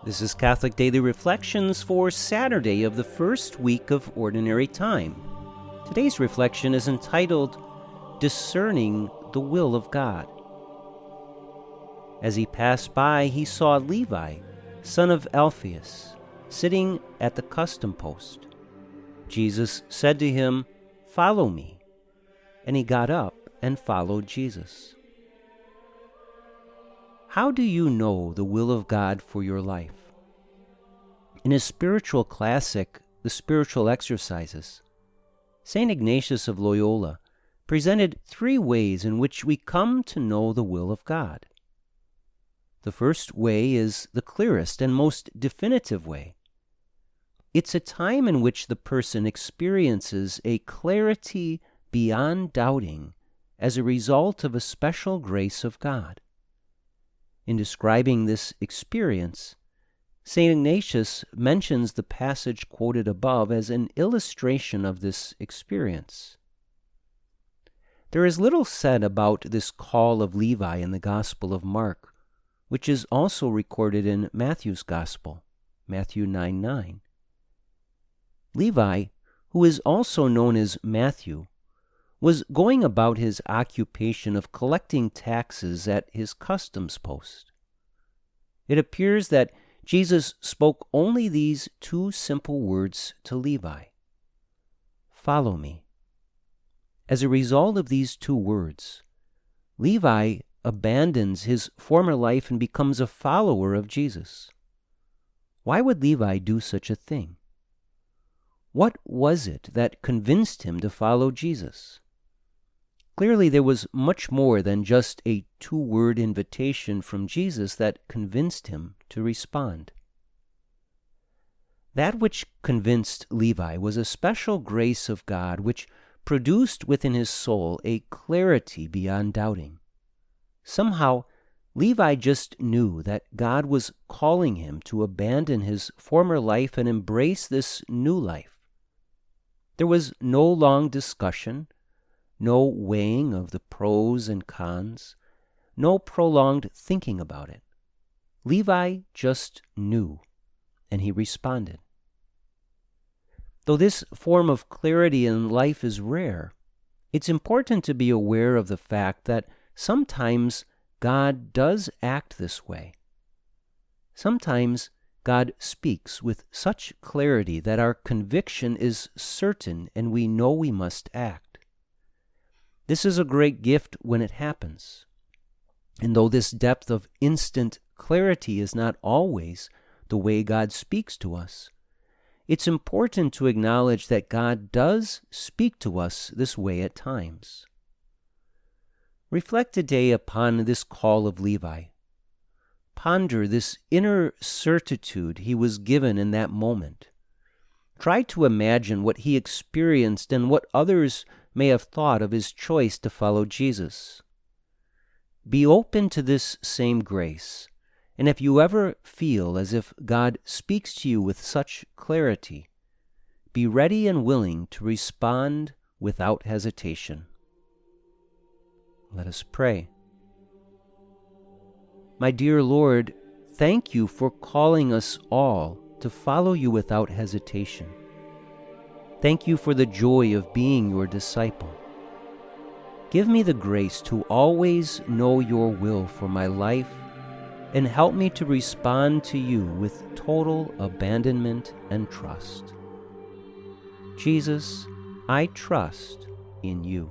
This is Catholic Daily Reflections for Saturday of the first week of Ordinary Time. Today's reflection is entitled, Discerning the Will of God. As he passed by, he saw Levi, son of Alphaeus, sitting at the custom post. Jesus said to him, "Follow me." And he got up and followed Jesus. How do you know the will of God for your life? In his spiritual classic, The Spiritual Exercises, St. Ignatius of Loyola presented 3 ways in which we come to know the will of God. The first way is the clearest and most definitive way. It's a time in which the person experiences a clarity beyond doubting as a result of a special grace of God. In describing this experience, St. Ignatius mentions the passage quoted above as an illustration of this experience. There is little said about this call of Levi in the Gospel of Mark, which is also recorded in Matthew's Gospel, Matthew 9:9. Levi, who is also known as Matthew, was going about his occupation of collecting taxes at his customs post. It appears that Jesus spoke only these 2 simple words to Levi: "Follow me." As a result of these 2 words, Levi abandons his former life and becomes a follower of Jesus. Why would Levi do such a thing? What was it that convinced him to follow Jesus? Clearly, there was much more than just a 2-word invitation from Jesus that convinced him to respond. That which convinced Levi was a special grace of God which produced within his soul a clarity beyond doubting. Somehow, Levi just knew that God was calling him to abandon his former life and embrace this new life. There was no long discussion, no weighing of the pros and cons, no prolonged thinking about it. Levi just knew, and he responded. Though this form of clarity in life is rare, it's important to be aware of the fact that sometimes God does act this way. Sometimes God speaks with such clarity that our conviction is certain and we know we must act. This is a great gift when it happens. And though this depth of instant clarity is not always the way God speaks to us, it's important to acknowledge that God does speak to us this way at times. Reflect today upon this call of Levi. Ponder this inner certitude he was given in that moment. Try to imagine what he experienced and what others may have thought of his choice to follow Jesus. Be open to this same grace, and if you ever feel as if God speaks to you with such clarity, be ready and willing to respond without hesitation. Let us pray. My dear Lord, thank you for calling us all to follow you without hesitation. Thank you for the joy of being your disciple. Give me the grace to always know your will for my life and help me to respond to you with total abandonment and trust. Jesus, I trust in you.